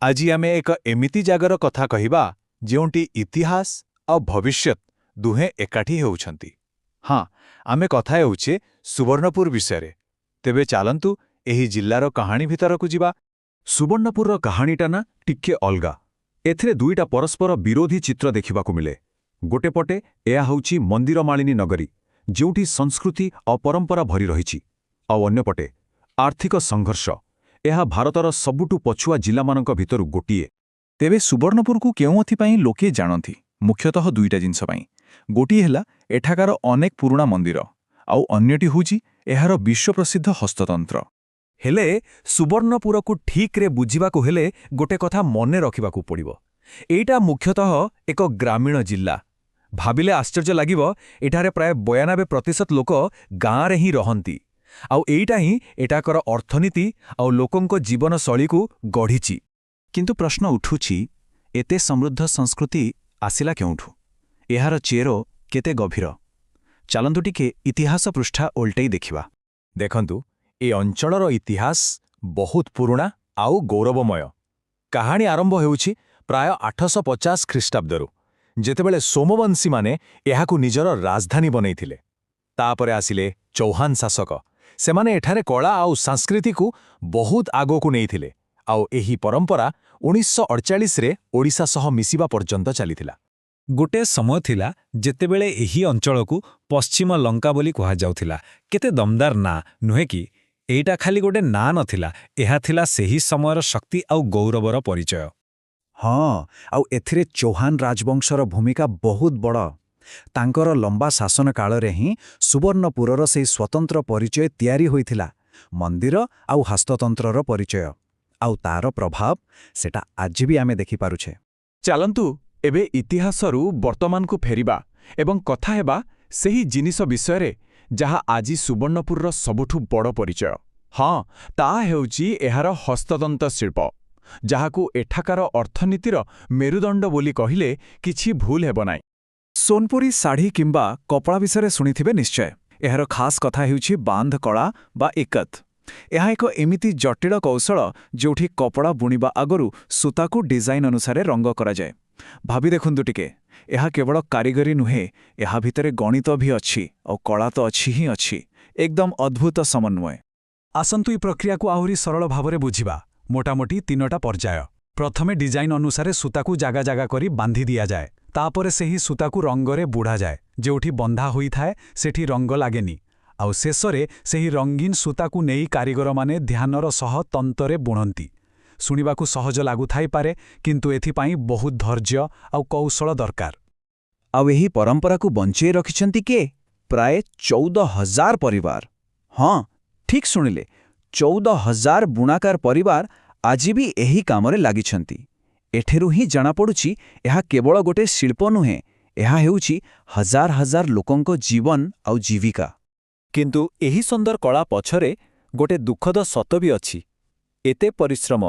ଆଜି ଆମେ ଏକ ଏମିତି ଜାଗାର କଥା କହିବା ଯେଉଁଠି ଇତିହାସ ଆଉ ଭବିଷ୍ୟତ ଦୁହେଁ ଏକାଠି ହେଉଛନ୍ତି। ହଁ, ଆମେ କଥା ହେଉଛେ ସୁବର୍ଣ୍ଣପୁର ବିଷୟରେ। ତେବେ ଚାଲନ୍ତୁ ଏହି ଜିଲ୍ଲାର କାହାଣୀ ଭିତରକୁ ଯିବା। ସୁବର୍ଣ୍ଣପୁରର କାହାଣୀଟା ନା ଟିକେ ଅଲଗା। ଏଥିରେ ଦୁଇଟା ପରସ୍ପର ବିରୋଧୀ ଚିତ୍ର ଦେଖିବାକୁ ମିଳେ। ଗୋଟେ ପଟେ ଏହା ହେଉଛି ମନ୍ଦିରମାଳିନୀ ନଗରୀ, ଯେଉଁଠି ସଂସ୍କୃତି ଆଉ ପରମ୍ପରା ଭରି ରହିଛି, ଆଉ ଅନ୍ୟପଟେ ଆର୍ଥିକ ସଂଘର୍ଷ। ଏହା ଭାରତର ସବୁଠୁ ପଛୁଆ ଜିଲ୍ଲାମାନଙ୍କ ଭିତରୁ ଗୋଟିଏ। ତେବେ ସୁବର୍ଣ୍ଣପୁରକୁ କେଉଁଥିପାଇଁ ଲୋକେ ଜାଣନ୍ତି? ମୁଖ୍ୟତଃ ଦୁଇଟା ଜିନିଷ ପାଇଁ। ଗୋଟିଏ ହେଲା ଏଠାକାର ଅନେକ ପୁରୁଣା ମନ୍ଦିର, ଆଉ ଅନ୍ୟଟି ହେଉଛି ଏହାର ବିଶ୍ୱପ୍ରସିଦ୍ଧ ହସ୍ତତନ୍ତ୍ର। ହେଲେ ସୁବର୍ଣ୍ଣପୁରକୁ ଠିକ୍ରେ ବୁଝିବାକୁ ହେଲେ ଗୋଟେ କଥା ମନେ ରଖିବାକୁ ପଡ଼ିବ। ଏଇଟା ମୁଖ୍ୟତଃ ଏକ ଗ୍ରାମୀଣ ଜିଲ୍ଲା। ଭାବିଲେ ଆଶ୍ଚର୍ଯ୍ୟ ଲାଗିବ, ଏଠାରେ ପ୍ରାୟ 92% ଲୋକ ଗାଁରେ ହିଁ ରହନ୍ତି। ଆଉ ଏଇଟା ହିଁ ଏଠାକାର ଅର୍ଥନୀତି ଆଉ ଲୋକଙ୍କ ଜୀବନଶୈଳୀକୁ ଗଢ଼ିଛି। କିନ୍ତୁ ପ୍ରଶ୍ନ ଉଠୁଛି, ଏତେ ସମୃଦ୍ଧ ସଂସ୍କୃତି ଆସିଲା କେଉଁଠୁ? ଏହାର ଚେର କେତେ ଗଭୀର? ଚାଲନ୍ତୁ ଟିକେ ଇତିହାସ ପୃଷ୍ଠା ଓଲଟେଇ ଦେଖିବା। ଦେଖନ୍ତୁ, ଏ ଅଞ୍ଚଳର ଇତିହାସ ବହୁତ ପୁରୁଣା ଆଉ ଗୌରବମୟ। କାହାଣୀ ଆରମ୍ଭ ହେଉଛି ପ୍ରାୟ 850 ଖ୍ରୀଷ୍ଟାବ୍ଦରୁ, ଯେତେବେଳେ ସୋମବଂଶୀମାନେ ଏହାକୁ ନିଜର ରାଜଧାନୀ ବନେଇଥିଲେ। ତାପରେ ଆସିଲେ ଚୌହାନ ଶାସକ। ସେମାନେ ଏଠାରେ କଳା ଆଉ ସଂସ୍କୃତିକୁ ବହୁତ ଆଗକୁ ନେଇଥିଲେ, ଆଉ ଏହି ପରମ୍ପରା 1948ରେ ଓଡ଼ିଶା ସହ ମିଶିବା ପର୍ଯ୍ୟନ୍ତ ଚାଲିଥିଲା। ଗୋଟେ ସମୟ ଥିଲା ଯେତେବେଳେ ଏହି ଅଞ୍ଚଳକୁ ପଶ୍ଚିମ ଲଙ୍କା ବୋଲି କୁହାଯାଉଥିଲା। କେତେ ଦମଦାର ନାଁ, ନୁହେଁ କି? ଏଇଟା ଖାଲି ଗୋଟେ ନାଁ ନଥିଲା, ଏହା ଥିଲା ସେହି ସମୟର ଶକ୍ତି ଆଉ ଗୌରବର ପରିଚୟ। ହଁ, ଆଉ ଏଥିରେ ଚୌହାନ ରାଜବଂଶର ଭୂମିକା ବହୁତ ବଡ଼। ତାଙ୍କର ଲମ୍ବା ଶାସନ କାଳରେ ହିଁ ସୁବର୍ଣ୍ଣପୁରର ସେହି ସ୍ୱତନ୍ତ୍ର ପରିଚୟ ତିଆରି ହୋଇଥିଲା। ମନ୍ଦିର ଆଉ ହସ୍ତତନ୍ତ୍ରର ପରିଚୟ, ଆଉ ତାର ପ୍ରଭାବ, ସେଟା ଆଜି ବି ଆମେ ଦେଖିପାରୁଛେ। ଚାଲନ୍ତୁ ଏବେ ଇତିହାସରୁ ବର୍ତ୍ତମାନକୁ ଫେରିବା ଏବଂ କଥା ହେବା ସେହି ଜିନିଷ ବିଷୟରେ ଯାହା ଆଜି ସୁବର୍ଣ୍ଣପୁରର ସବୁଠୁ ବଡ଼ ପରିଚୟ। ହଁ, ତାହା ହେଉଛି ଏହାର ହସ୍ତତନ୍ତ ଶିଳ୍ପ, ଯାହାକୁ ଏଠାକାର ଅର୍ଥନୀତିର ମେରୁଦଣ୍ଡ ବୋଲି କହିଲେ କିଛି ଭୁଲ ହେବ ନାହିଁ। ସୋନପୁରୀ ଶାଢ଼ୀ କିମ୍ବା କପଡ଼ା ବିଷୟରେ ଶୁଣିଥିବେ ନିଶ୍ଚୟ। ଏହାର ଖାସ୍ କଥା ହେଉଛି ବାନ୍ଧ କଳା ବା ଇକତ। ଏହା ଏକ ଏମିତି ଜଟିଳ କୌଶଳ ଯେଉଁଠି କପଡ଼ା ବୁଣିବା ଆଗରୁ ସୂତାକୁ ଡିଜାଇନ୍ ଅନୁସାରେ ରଙ୍ଗ କରାଯାଏ। ଭାବି ଦେଖନ୍ତୁ ଟିକେ, ଏହା କେବଳ କାରିଗରୀ ନୁହେଁ, ଏହା ଭିତରେ ଗଣିତ ବି ଅଛି, ଆଉ କଳା ତ ଅଛି ହିଁ ଅଛି। ଏକଦମ ଅଦ୍ଭୁତ ସମନ୍ୱୟ। ଆସନ୍ତୁ ଏହି ପ୍ରକ୍ରିୟାକୁ ଆହୁରି ସରଳ ଭାବରେ ବୁଝିବା। ମୋଟାମୋଟି 3ଟା ପର୍ଯ୍ୟାୟ। ପ୍ରଥମେ ଡିଜାଇନ୍ ଅନୁସାରେ ସୂତାକୁ ଜାଗା ଜାଗା କରି ବାନ୍ଧି ଦିଆଯାଏ। ତାପରେ ସେହି ସୂତାକୁ ରଙ୍ଗରେ ବୁଢ଼ାଯାଏ। ଯେଉଁଠି ବନ୍ଧା ହୋଇଥାଏ ସେଠି ରଙ୍ଗ ଲାଗେନି। ଆଉ ଶେଷରେ ସେହି ରଙ୍ଗୀନ ସୂତାକୁ ନେଇ କାରିଗରମାନେ ଧ୍ୟାନର ସହ ତନ୍ତରେ ବୁଣନ୍ତି। ଶୁଣିବାକୁ ସହଜ ଲାଗୁଥାଇପାରେ, କିନ୍ତୁ ଏଥିପାଇଁ ବହୁତ ଧୈର୍ଯ୍ୟ ଆଉ କୌଶଳ ଦରକାର। ଆଉ ଏହି ପରମ୍ପରାକୁ ବଞ୍ଚେଇ ରଖିଛନ୍ତି କିଏ? ପ୍ରାୟ 14,000 ପରିବାର। ହଁ, ଠିକ୍ ଶୁଣିଲେ, 14,000 ବୁଣାକାର ପରିବାର ଆଜି ବି ଏହି କାମରେ ଲାଗିଛନ୍ତି। ଏଥିରୁ ହିଁ ଜଣାପଡ଼ୁଛି, ଏହା କେବଳ ଗୋଟେ ଶିଳ୍ପ ନୁହେଁ, ଏହା ହେଉଛି ହଜାର ହଜାର ଲୋକଙ୍କ ଜୀବନ ଆଉ ଜୀବିକା। କିନ୍ତୁ ଏହି ସୁନ୍ଦର କଳା ପଛରେ ଗୋଟେ ଦୁଃଖଦ ସତ ବି ଅଛି। ଏତେ ପରିଶ୍ରମ,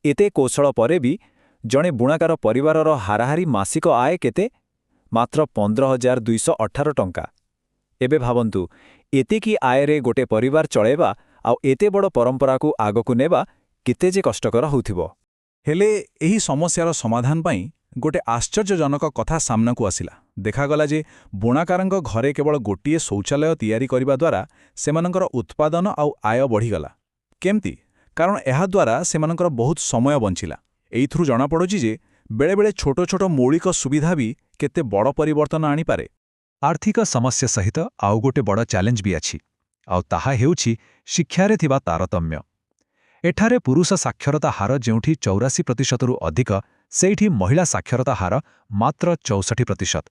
ଏତେ କୌଶଳ ପରେ ବି ଜଣେ ବୁଣାକାର ପରିବାରର ହାରାହାରି ମାସିକ ଆୟ କେତେ? ମାତ୍ର 15,218 ଟଙ୍କା। ଏବେ ଭାବନ୍ତୁ, ଏତିକି ଆୟରେ ଗୋଟେ ପରିବାର ଚଳେଇବା ଆଉ ଏତେ ବଡ଼ ପରମ୍ପରାକୁ ଆଗକୁ ନେବା କେତେ ଯେ କଷ୍ଟକର ହେଉଥିବ। ହେଲେ ଏହି ସମସ୍ୟାର ସମାଧାନ ପାଇଁ ଗୋଟେ ଆଶ୍ଚର୍ଯ୍ୟଜନକ କଥା ସାମ୍ନାକୁ ଆସିଲା। ଦେଖାଗଲା ଯେ ବୁଣାକାରଙ୍କ ଘରେ କେବଳ ଗୋଟିଏ ଶୌଚାଳୟ ତିଆରି କରିବା ଦ୍ୱାରା ସେମାନଙ୍କର ଉତ୍ପାଦନ ଆଉ ଆୟ ବଢ଼ିଗଲା। କେମିତି? କାରଣ ଏହାଦ୍ୱାରା ସେମାନଙ୍କର ବହୁତ ସମୟ ବଞ୍ଚିଲା। ଏଇଥିରୁ ଜଣାପଡ଼ୁଛି ଯେ ବେଳେବେଳେ ଛୋଟ ଛୋଟ ମୌଳିକ ସୁବିଧା ବି କେତେ ବଡ଼ ପରିବର୍ତ୍ତନ ଆଣିପାରେ। ଆର୍ଥିକ ସମସ୍ୟା ସହିତ ଆଉ ଗୋଟେ ବଡ଼ ଚ୍ୟାଲେଞ୍ଜ ବି ଅଛି, ଆଉ ତାହା ହେଉଛି ଶିକ୍ଷାରେ ଥିବା ତାରତମ୍ୟ। ଏଠାରେ ପୁରୁଷ ସାକ୍ଷରତା ହାର ଯେଉଁଠି 84%ରୁ ଅଧିକ, ସେଇଠି ମହିଳା ସାକ୍ଷରତା ହାର ମାତ୍ର 64%।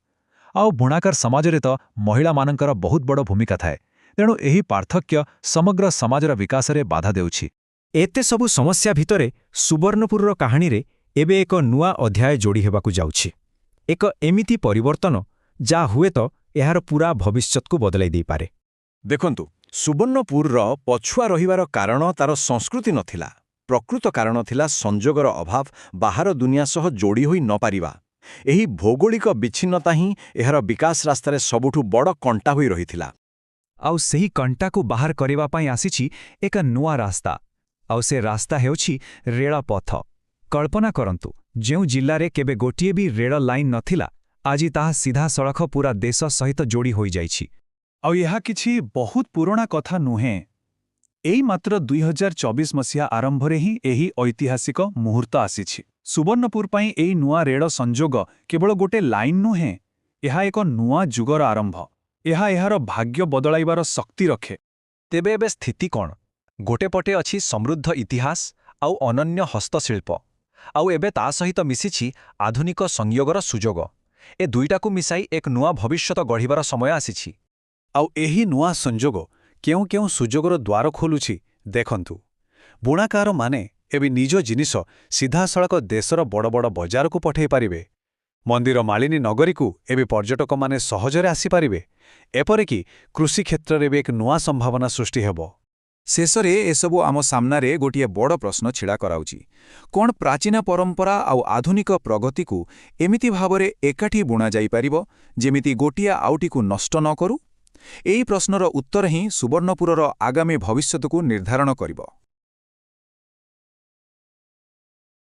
ଆଉ ବୁଣାକାର ସମାଜରେ ତ ମହିଳାମାନଙ୍କର ବହୁତ ବଡ଼ ଭୂମିକା ଥାଏ। ତେଣୁ ଏହି ପାର୍ଥକ୍ୟ ସମଗ୍ର ସମାଜର ବିକାଶରେ ବାଧା ଦେଉଛି। ଏତେ ସବୁ ସମସ୍ୟା ଭିତରେ ସୁବର୍ଣ୍ଣପୁରର କାହାଣୀରେ ଏବେ ଏକ ନୂଆ ଅଧ୍ୟାୟ ଯୋଡ଼ି ହେବାକୁ ଯାଉଛି। ଏକ ଏମିତି ପରିବର୍ତ୍ତନ ଯାହା ହୁଏତ ଏହାର ପୁରା ଭବିଷ୍ୟତକୁ ବଦଳାଇ ଦେଇପାରେ। ଦେଖନ୍ତୁ, ସୁବର୍ଣ୍ଣପୁରର ପଛୁଆ ରହିବାର କାରଣ ତାର ସଂସ୍କୃତି ନଥିଲା। ପ୍ରକୃତ କାରଣ ଥିଲା ସଂଯୋଗର ଅଭାବ, ବାହାର ଦୁନିଆ ସହ ଯୋଡ଼ି ହୋଇ ନପାରିବା। ଏହି ଭୌଗୋଳିକ ବିଚ୍ଛିନ୍ନତା ହିଁ ଏହାର ବିକାଶ ରାସ୍ତାରେ ସବୁଠୁ ବଡ଼ କଣ୍ଟା ହୋଇ ରହିଥିଲା। ଆଉ ସେହି କଣ୍ଟାକୁ ବାହାର କରିବା ପାଇଁ ଆସିଛି ଏକ ନୂଆ ରାସ୍ତା। ଆଉ ସେ ରାସ୍ତା ହେଉଛି ରେଳପଥ। କଳ୍ପନା କରନ୍ତୁ ଯେଉଁ ଜିଲ୍ଲାରେ କେବେ ଗୋଟିଏ ବି ରେଳ ଲାଇନ୍ ନଥିଲା ଆଜି ତାହା ସିଧାସଳଖ ପୂରା ଦେଶ ସହିତ ଯୋଡ଼ି ହୋଇଯାଇଛି। ଆଉ ଏହା କିଛି ବହୁତ ପୁରୁଣା କଥା ନୁହେଁ। ଏଇ ମାତ୍ର 2024 ମସିହା ଆରମ୍ଭରେ ହିଁ ଏହି ଐତିହାସିକ ମୁହୂର୍ତ୍ତ ଆସିଛି। ସୁବର୍ଣ୍ଣପୁର ପାଇଁ ଏହି ନୂଆ ରେଳ ସଂଯୋଗ କେବଳ ଗୋଟେ ଲାଇନ୍ ନୁହେଁ, ଏହା ଏକ ନୂଆ ଯୁଗର ଆରମ୍ଭ। ଏହା ଏହାର ଭାଗ୍ୟ ବଦଳାଇବାର ଶକ୍ତି ରଖେ। ତେବେ ଏବେ ସ୍ଥିତି କ'ଣ? ଗୋଟେ ପଟେ ଅଛି ସମୃଦ୍ଧ ଇତିହାସ ଆଉ ଅନନ୍ୟ ହସ୍ତଶିଳ୍ପ, ଆଉ ଏବେ ତା ସହିତ ମିଶିଛି ଆଧୁନିକ ସଂଯୋଗର ସୁଯୋଗ। ଏ ଦୁଇଟାକୁ ମିଶାଇ ଏକ ନୂଆ ଭବିଷ୍ୟତ ଗଢ଼ିବାର ସମୟ ଆସିଛି। ଆଉ ଏହି ନୂଆ ସଂଯୋଗ କେଉଁ କେଉଁ ସୁଯୋଗର ଦ୍ୱାର ଖୋଲୁଛି ଦେଖନ୍ତୁ। ବୁଣାକାରମାନେ ଏବେ ନିଜ ଜିନିଷ ସିଧାସଳଖ ଦେଶର ବଡ଼ ବଡ଼ ବଜାରକୁ ପଠାଇ ପାରିବେ। ମନ୍ଦିର ମାଳିନୀ ନଗରୀକୁ ଏବେ ପର୍ଯ୍ୟଟକମାନେ ସହଜରେ ଆସିପାରିବେ। ଏପରିକି କୃଷି କ୍ଷେତ୍ରରେ ବି ଏକ ନୂଆ ସମ୍ଭାବନା ସୃଷ୍ଟି ହେବ। ଶେଷରେ ଏସବୁ ଆମ ସାମ୍ନାରେ ଗୋଟିଏ ବଡ଼ ପ୍ରଶ୍ନ ଛିଡ଼ା କରାଉଛି। କ'ଣ ପ୍ରାଚୀନ ପରମ୍ପରା ଆଉ ଆଧୁନିକ ପ୍ରଗତିକୁ ଏମିତି ଭାବରେ ଏକାଠି ବୁଣାଯାଇପାରିବ ଯେମିତି ଗୋଟିଏ ଆଉଟିକୁ ନଷ୍ଟ ନ କରୁ? ଏହି ପ୍ରଶ୍ନର ଉତ୍ତର ହିଁ ସୁବର୍ଣ୍ଣପୁରର ଆଗାମୀ ଭବିଷ୍ୟତକୁ ନିର୍ଦ୍ଧାରଣ କରିବ।